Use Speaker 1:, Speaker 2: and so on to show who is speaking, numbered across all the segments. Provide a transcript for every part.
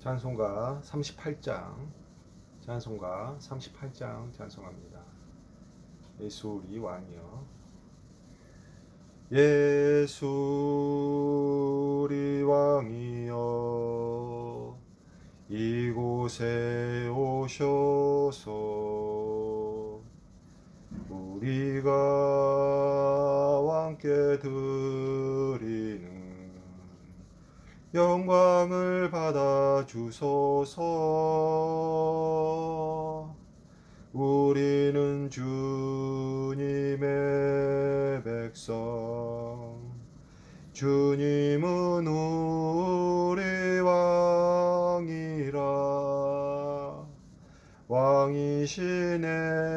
Speaker 1: 찬송가 38장 찬송가 38장 찬송합니다. 예수 우리 왕이여. 예수 우리 왕이여 이곳에 오셔서 우리가 왕께 드리는 영광을 받아 주소서. 우리는 주님의 백성, 주님은 우리 왕이라. 왕이신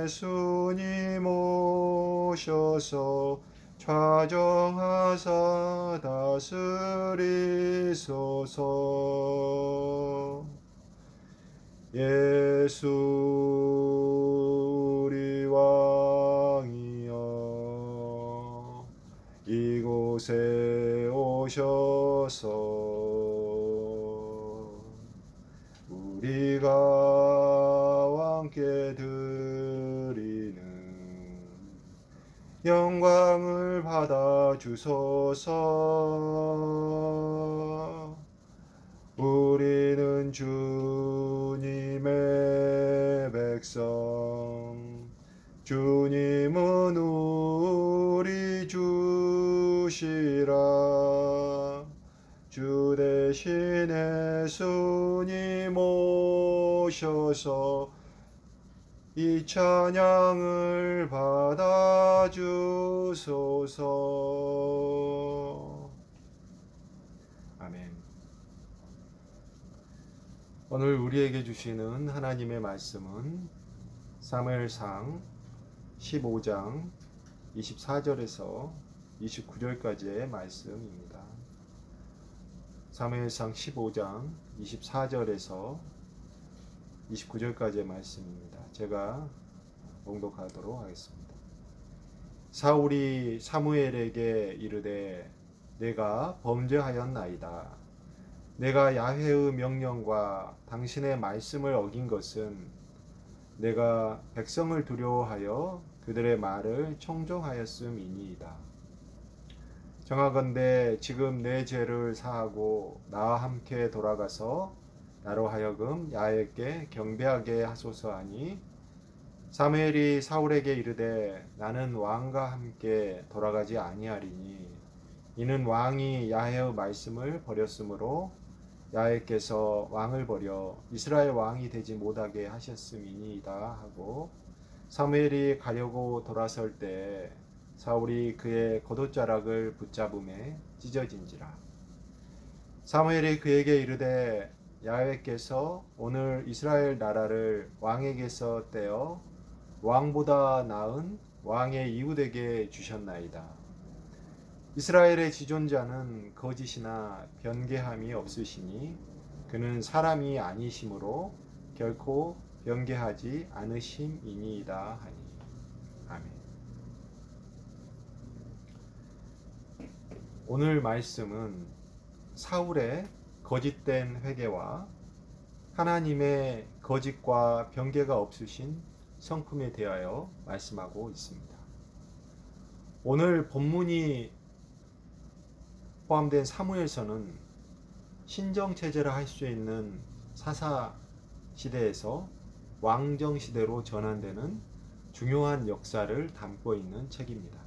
Speaker 1: 예수님 오셔서 좌정하사 다스리소서. 예수 우리 왕이여 이곳에 오셔서 우리가 왕께 드리는 영광을 받아 주소서. 우리는 주님의 백성, 주님은 우리 주시라. 주 대신 예수님 오셔서 이 찬양을 받아 주소서. 아멘. 오늘 우리에게 주시는 하나님의 말씀은 사무엘상 15장 24절에서 29절까지의 말씀입니다. 사무엘상 15장 24절에서 29절까지의 말씀입니다. 제가 봉독하도록 하겠습니다. 사울이 사무엘에게 이르되 내가 범죄하였나이다. 내가 야훼의 명령과 당신의 말씀을 어긴 것은 내가 백성을 두려워하여 그들의 말을 청종하였음이니이다. 정하건대 지금 내 죄를 사하고 나와 함께 돌아가서 나로 하여금 야훼께 경배하게 하소서 하니 사무엘이 사울에게 이르되 나는 왕과 함께 돌아가지 아니하리니 이는 왕이 야훼의 말씀을 버렸으므로 야훼께서 왕을 버려 이스라엘 왕이 되지 못하게 하셨음이니이다 하고 사무엘이 가려고 돌아설 때 사울이 그의 겉옷자락을 붙잡음에 찢어진지라. 사무엘이 그에게 이르되 야훼께서 오늘 이스라엘 나라를 왕에게서 떼어 왕보다 나은 왕의 이웃에게 주셨나이다. 이스라엘의 지존자는 거짓이나 변개함이 없으시니 그는 사람이 아니심으로 결코 변개하지 않으심이니이다 하니. 아멘. 오늘 말씀은 사울의 거짓된 회개와 하나님의 거짓과 변개가 없으신 성품에 대하여 말씀하고 있습니다. 오늘 본문이 포함된 사무엘서는 신정체제라 할 수 있는 사사 시대에서 왕정 시대로 전환되는 중요한 역사를 담고 있는 책입니다.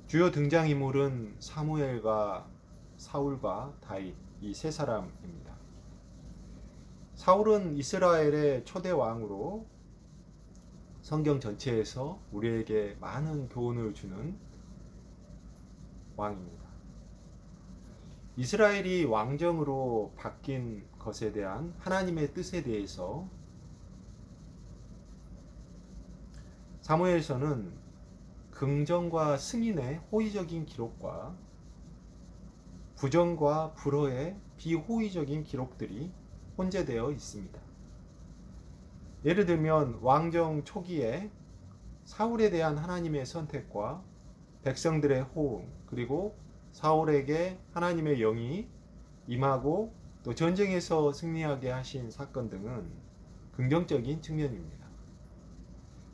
Speaker 1: 주요 등장인물은 사무엘과 사울과 다윗 이 세 사람입니다. 사울은 이스라엘의 초대 왕으로 성경 전체에서 우리에게 많은 교훈을 주는 왕입니다. 이스라엘이 왕정으로 바뀐 것에 대한 하나님의 뜻에 대해서 사무엘서는 긍정과 승인의 호의적인 기록과 부정과 불허의 비호의적인 기록들이 혼재되어 있습니다. 예를 들면 왕정 초기에 사울에 대한 하나님의 선택과 백성들의 호응, 그리고 사울에게 하나님의 영이 임하고 또 전쟁에서 승리하게 하신 사건 등은 긍정적인 측면입니다.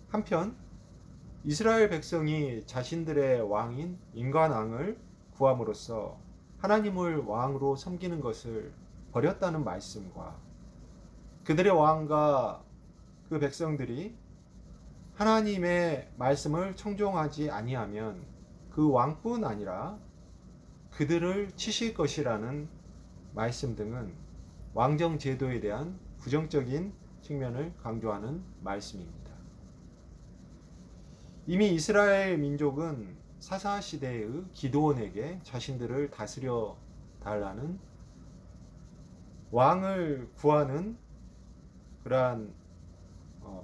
Speaker 1: 한편 이스라엘 백성이 자신들의 왕인 인간왕을 구함으로써 하나님을 왕으로 섬기는 것을 버렸다는 말씀과 그들의 왕과 그 백성들이 하나님의 말씀을 청종하지 아니하면 그 왕뿐 아니라 그들을 치실 것이라는 말씀 등은 왕정 제도에 대한 부정적인 측면을 강조하는 말씀입니다. 이미 이스라엘 민족은 사사 시대의 기드온에게 자신들을 다스려 달라는 왕을 구하는 그러한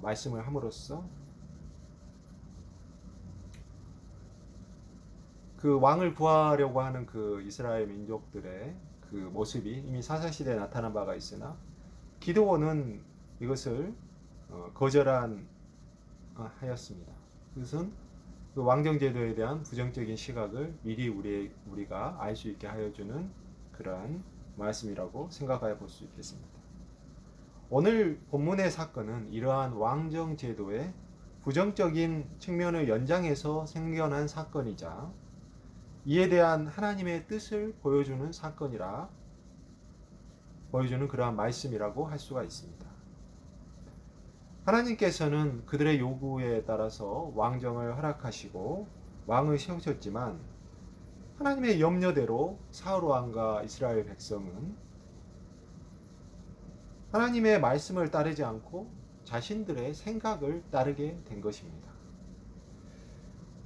Speaker 1: 말씀을 함으로써 그 왕을 구하려고 하는 그 이스라엘 민족들의 그 모습이 이미 사사시대에 나타난 바가 있으나 기드온은 이것을 거절한 하였습니다. 그것은 그 왕정제도에 대한 부정적인 시각을 미리 우리가 알 수 있게 하여주는 그러한 말씀이라고 생각해 볼 수 있겠습니다. 오늘 본문의 사건은 이러한 왕정제도의 부정적인 측면을 연장해서 생겨난 사건이자 이에 대한 하나님의 뜻을 보여주는 사건이라 보여주는 그러한 말씀이라고 할 수가 있습니다. 하나님께서는 그들의 요구에 따라서 왕정을 허락하시고 왕을 세우셨지만 하나님의 염려대로 사울 왕과 이스라엘 백성은 하나님의 말씀을 따르지 않고 자신들의 생각을 따르게 된 것입니다.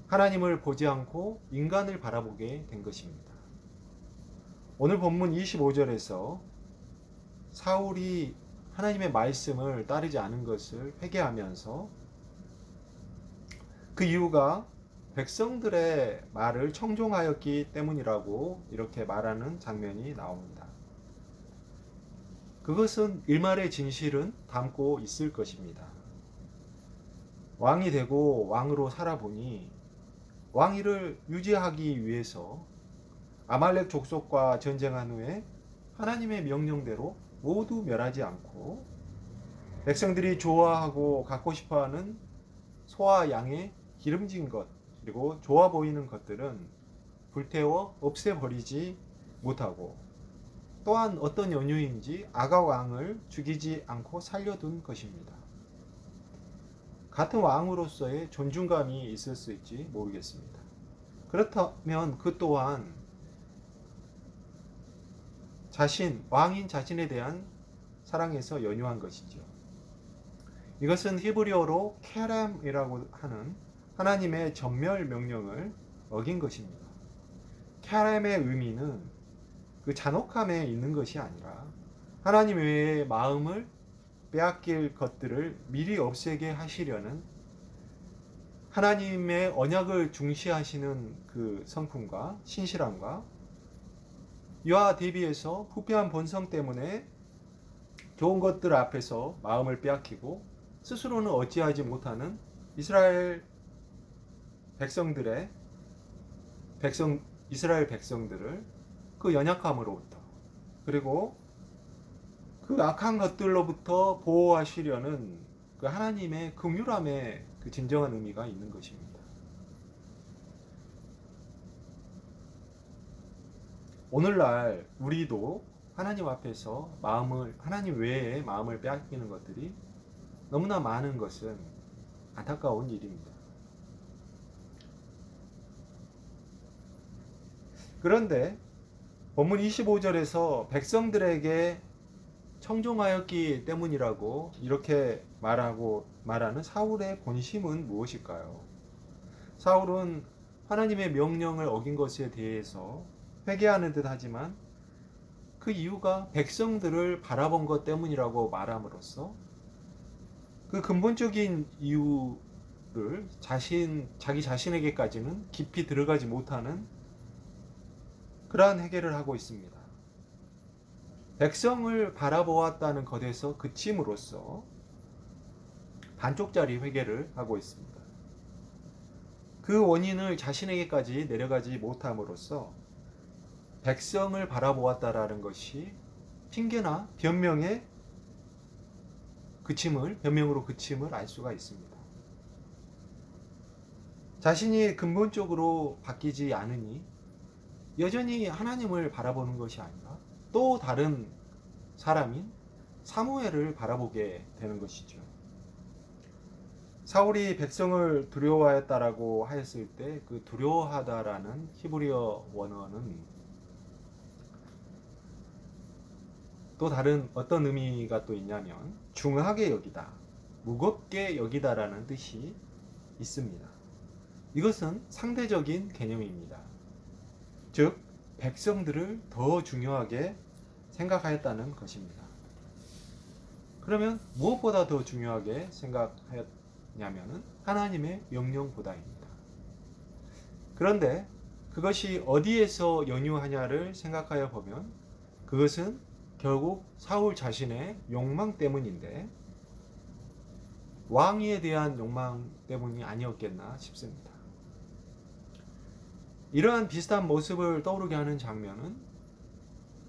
Speaker 1: 하나님을 보지 않고 인간을 바라보게 된 것입니다. 오늘 본문 25절에서 사울이 하나님의 말씀을 따르지 않은 것을 회개하면서 그 이유가 백성들의 말을 청종하였기 때문이라고 이렇게 말하는 장면이 나옵니다. 그것은 일말의 진실은 담고 있을 것입니다. 왕이 되고 왕으로 살아보니 왕위를 유지하기 위해서 아말렉 족속과 전쟁한 후에 하나님의 명령대로 모두 멸하지 않고 백성들이 좋아하고 갖고 싶어하는 소와 양의 기름진 것 그리고 좋아 보이는 것들은 불태워 없애버리지 못하고 또한 어떤 연유인지 아각 왕을 죽이지 않고 살려둔 것입니다. 같은 왕으로서의 존중감이 있을 수 있지 모르겠습니다. 그렇다면 그 또한 왕인 자신에 대한 사랑에서 연유한 것이죠. 이것은 히브리어로 케렘이라고 하는 하나님의 전멸 명령을 어긴 것입니다. 케렘의 의미는 그 잔혹함에 있는 것이 아니라 하나님 외에 마음을 빼앗길 것들을 미리 없애게 하시려는 하나님의 언약을 중시하시는 그 성품과 신실함과 이와 대비해서 부패한 본성 때문에 좋은 것들 앞에서 마음을 빼앗기고 스스로는 어찌하지 못하는 이스라엘 백성들을 그 연약함으로부터 그리고 그 악한 것들로부터 보호하시려는 그 하나님의 긍휼함의 그 진정한 의미가 있는 것입니다. 오늘날 우리도 하나님 앞에서 하나님 외에 마음을 빼앗기는 것들이 너무나 많은 것은 안타까운 일입니다. 그런데 본문 25절에서 백성들에게 청종하였기 때문이라고 이렇게 말하는 사울의 본심은 무엇일까요? 사울은 하나님의 명령을 어긴 것에 대해서 회개하는 듯 하지만 그 이유가 백성들을 바라본 것 때문이라고 말함으로써 그 근본적인 이유를 자기 자신에게까지는 깊이 들어가지 못하는 그러한 회개를 하고 있습니다. 백성을 바라보았다는 것에서 그침으로써 반쪽짜리 회개를 하고 있습니다. 그 원인을 자신에게까지 내려가지 못함으로써 백성을 바라보았다라는 것이 핑계나 변명으로 그침을 알 수가 있습니다. 자신이 근본적으로 바뀌지 않으니 여전히 하나님을 바라보는 것이 아니라 또 다른 사람인 사무엘을 바라보게 되는 것이죠. 사울이 백성을 두려워하였다라고 하였을 때 그 두려워하다라는 히브리어 원어는 또 다른 어떤 의미가 또 있냐면 중하게 여기다, 무겁게 여기다라는 뜻이 있습니다. 이것은 상대적인 개념입니다. 즉 백성들을 더 중요하게 생각하였다는 것입니다. 그러면 무엇보다 더 중요하게 생각하였냐면 하나님의 명령보다입니다. 그런데 그것이 어디에서 연유하냐를 생각하여 보면 그것은 결국 사울 자신의 욕망 때문인데 왕위에 대한 욕망 때문이 아니었겠나 싶습니다. 이러한 비슷한 모습을 떠오르게 하는 장면은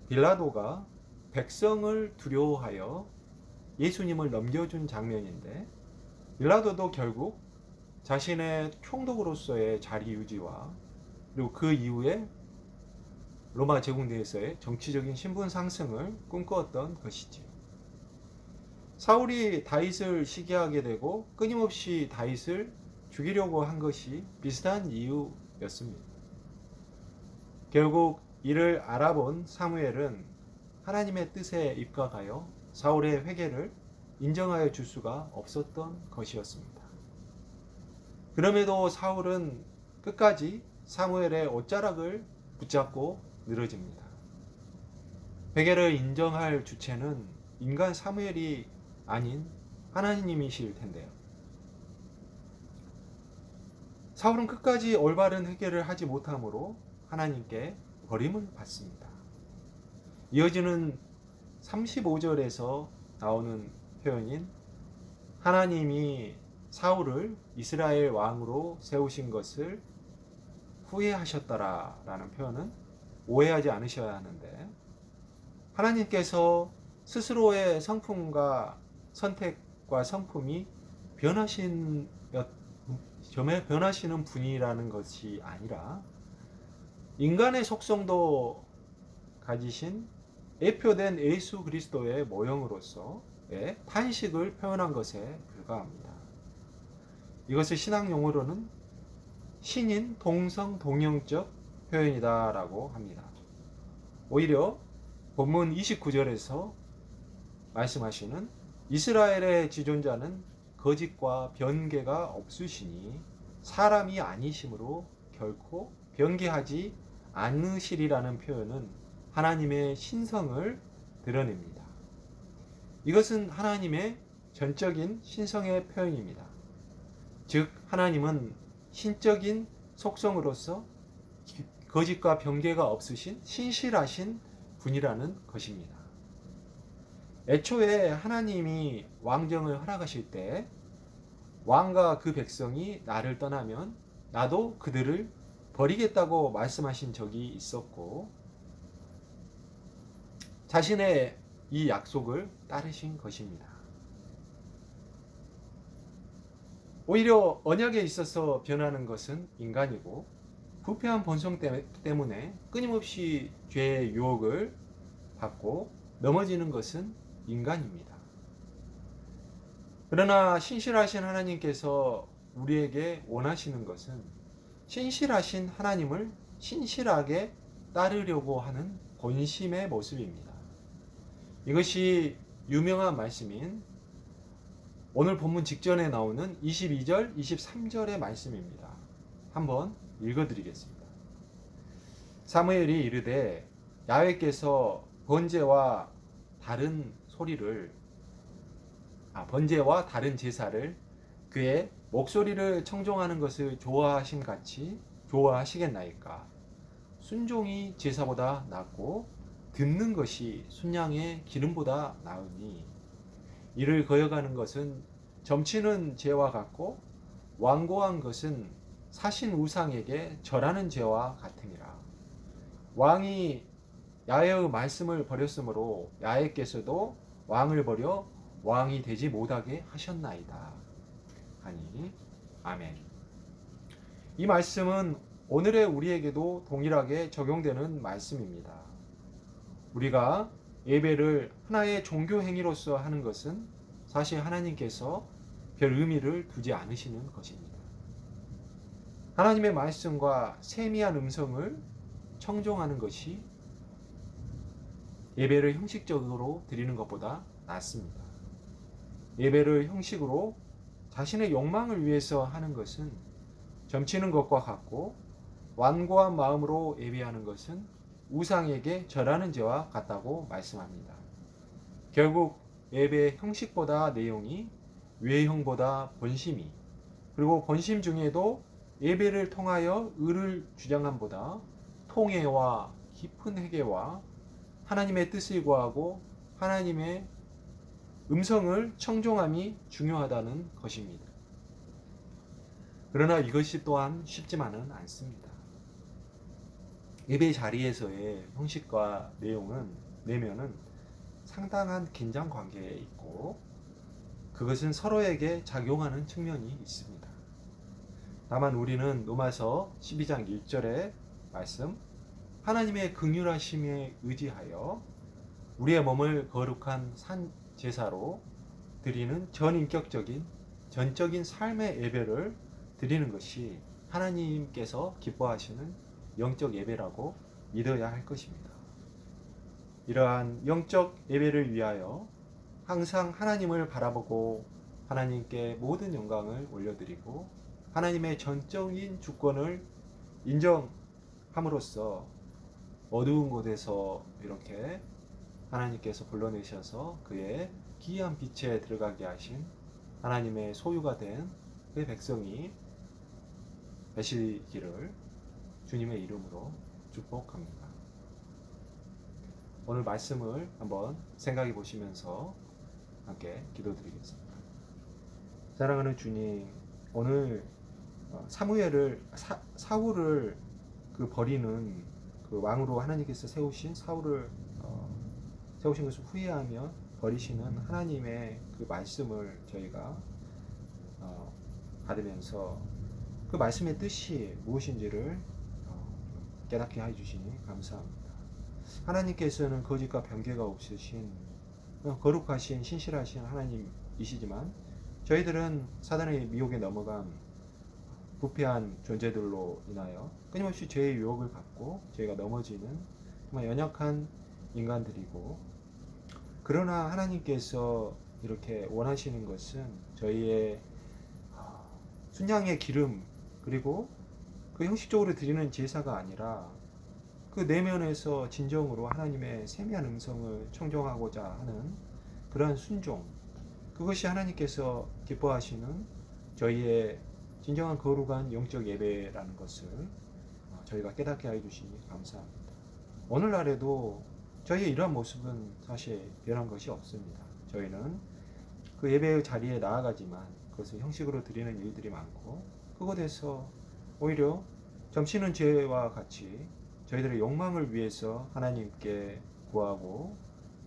Speaker 1: 빌라도가 백성을 두려워하여 예수님을 넘겨준 장면인데 빌라도도 결국 자신의 총독으로서의 자리 유지와 그리고 그 이후에 로마 제국내에서의 정치적인 신분 상승을 꿈꾸었던 것이지요. 사울이 다윗을 시기하게 되고 끊임없이 다윗을 죽이려고 한 것이 비슷한 이유였습니다. 결국 이를 알아본 사무엘은 하나님의 뜻에 입각하여 사울의 회개를 인정하여 줄 수가 없었던 것이었습니다. 그럼에도 사울은 끝까지 사무엘의 옷자락을 붙잡고 늘어집니다. 회개를 인정할 주체는 인간 사무엘이 아닌 하나님이실 텐데요. 사울은 끝까지 올바른 회개를 하지 못함으로 하나님께 버림을 받습니다. 이어지는 35절에서 나오는 표현인 하나님이 사울을 이스라엘 왕으로 세우신 것을 후회하셨더라라는 표현은 오해하지 않으셔야 하는데 하나님께서 스스로의 성품과 선택과 성품이 변하시는 분이라는 것이 아니라 인간의 속성도 가지신 예표된 예수 그리스도의 모형으로서의 탄식을 표현한 것에 불과합니다. 이것을 신학 용어로는 신인 동성 동형적 표현이다라고 합니다. 오히려 본문 29절에서 말씀하시는 이스라엘의 지존자는 거짓과 변개가 없으시니 사람이 아니심으로 결코 변개하지 않으시리라는 표현은 하나님의 신성을 드러냅니다. 이것은 하나님의 전적인 신성의 표현입니다. 즉 하나님은 신적인 속성으로서 거짓과 변개가 없으신 신실하신 분이라는 것입니다. 애초에 하나님이 왕정을 허락하실 때 왕과 그 백성이 나를 떠나면 나도 그들을 버리겠다고 말씀하신 적이 있었고 자신의 이 약속을 따르신 것입니다. 오히려 언약에 있어서 변하는 것은 인간이고 부패한 본성 때문에 끊임없이 죄의 유혹을 받고 넘어지는 것은 인간입니다. 그러나 신실하신 하나님께서 우리에게 원하시는 것은 신실하신 하나님을 신실하게 따르려고 하는 본심의 모습입니다. 이것이 유명한 말씀인 오늘 본문 직전에 나오는 22절, 23절의 말씀입니다. 한번 읽어드리겠습니다. 사무엘이 이르되 야훼께서 번제와 다른 제사를 그의 목소리를 청종하는 것을 좋아하심 같이 좋아하시겠나이까? 순종이 제사보다 낫고 듣는 것이 순양의 기름보다 나으니 이를 거역하는 것은 점치는 죄와 같고 완고한 것은 사신 우상에게 절하는 죄와 같으니라. 왕이 야훼의 말씀을 버렸으므로 야훼께서도 왕을 버려 왕이 되지 못하게 하셨나이다 하니 아멘. 이 말씀은 오늘의 우리에게도 동일하게 적용되는 말씀입니다. 우리가 예배를 하나의 종교 행위로서 하는 것은 사실 하나님께서 별 의미를 두지 않으시는 것입니다. 하나님의 말씀과 세미한 음성을 청종하는 것이 예배를 형식적으로 드리는 것보다 낫습니다. 예배를 형식으로 자신의 욕망을 위해서 하는 것은 점치는 것과 같고, 완고한 마음으로 예배하는 것은 우상에게 절하는 죄와 같다고 말씀합니다. 결국 예배의 형식보다 내용이, 외형보다 본심이, 그리고 본심 중에도 예배를 통하여 의를 주장함보다 통회와 깊은 회개와 하나님의 뜻을 구하고 하나님의 음성을 청종함이 중요하다는 것입니다. 그러나 이것이 또한 쉽지만은 않습니다. 예배 자리에서의 형식과 내면은 상당한 긴장 관계에 있고, 그것은 서로에게 작용하는 측면이 있습니다. 다만 우리는 로마서 12장 1절의 말씀, 하나님의 긍휼하심에 의지하여 우리의 몸을 거룩한 산 제사로 드리는 전인격적인 전적인 삶의 예배를 드리는 것이 하나님께서 기뻐하시는 영적 예배라고 믿어야 할 것입니다. 이러한 영적 예배를 위하여 항상 하나님을 바라보고 하나님께 모든 영광을 올려드리고 하나님의 전적인 주권을 인정함으로써 어두운 곳에서 이렇게 하나님께서 불러내셔서 그의 기이한 빛에 들어가게 하신 하나님의 소유가 된 그의 백성이 되시기를 주님의 이름으로 축복합니다. 오늘 말씀을 한번 생각해 보시면서 함께 기도드리겠습니다. 사랑하는 주님, 오늘 사울을 버리는 그 왕으로 하나님께서 세우신 사울을 세우신 것을 후회하며 버리시는 하나님의 그 말씀을 저희가 받으면서 그 말씀의 뜻이 무엇인지를 깨닫게 해주시니 감사합니다. 하나님께서는 거짓과 변개가 없으신 거룩하신 신실하신 하나님이시지만 저희들은 사단의 미혹에 넘어간 부패한 존재들로 인하여 끊임없이 죄의 유혹을 받고 저희가 넘어지는 정말 연약한 인간들이고, 그러나 하나님께서 이렇게 원하시는 것은 저희의 순양의 기름 그리고 그 형식적으로 드리는 제사가 아니라 그 내면에서 진정으로 하나님의 세미한 음성을 청정하고자 하는 그러한 순종, 그것이 하나님께서 기뻐하시는 저희의 진정한 거룩한 영적 예배라는 것을 저희가 깨닫게 해주시니 감사합니다. 오늘날에도 저희의 이러한 모습은 사실 변한 것이 없습니다. 저희는 그 예배의 자리에 나아가지만 그것을 형식으로 드리는 일들이 많고, 그곳에서 오히려 점치는 죄와 같이 저희들의 욕망을 위해서 하나님께 구하고,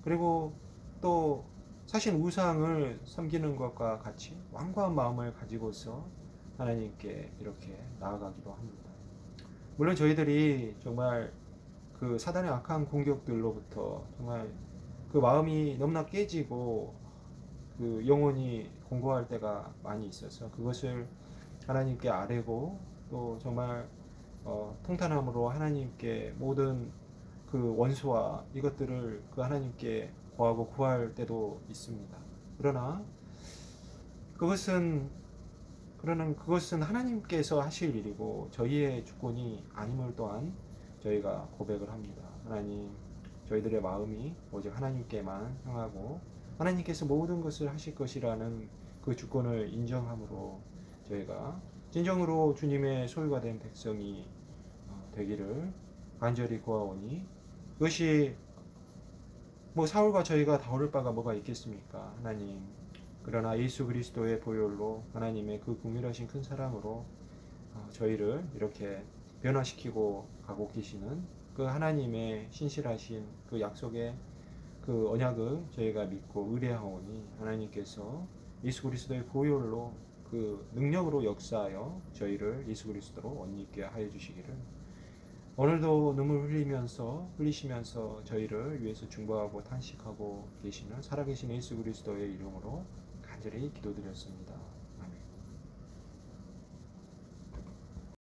Speaker 1: 그리고 또 사실 우상을 섬기는 것과 같이 완고한 마음을 가지고서 하나님께 이렇게 나아가기도 합니다. 물론 저희들이 정말 그 사단의 악한 공격들로부터 정말 그 마음이 너무나 깨지고 그 영혼이 공고할 때가 많이 있어서 그것을 하나님께 아뢰고, 또 정말 통탄함으로 하나님께 모든 그 원수와 이것들을 그 하나님께 구하고 구할 때도 있습니다. 그러나 그것은 하나님께서 하실 일이고 저희의 주권이 아님을 또한 저희가 고백을 합니다. 하나님, 저희들의 마음이 오직 하나님께만 향하고 하나님께서 모든 것을 하실 것이라는 그 주권을 인정함으로 저희가 진정으로 주님의 소유가 된 백성이 되기를 간절히 구하오니, 그것이 사울과 저희가 다를 바가 뭐가 있겠습니까? 하나님, 그러나 예수 그리스도의 보혈로 하나님의 그 긍휼하신 큰 사랑으로 저희를 이렇게 변화시키고 가고 계시는 그 하나님의 신실하신 그 약속의 그 언약을 저희가 믿고 의뢰하오니 하나님께서 예수 그리스도의 보혈로 그 능력으로 역사하여 저희를 예수 그리스도로 옷입게 하여 주시기를, 오늘도 눈물 흘리시면서 저희를 위해서 중보하고 탄식하고 계시는 살아계신 예수 그리스도의 이름으로 간절히 기도드렸습니다.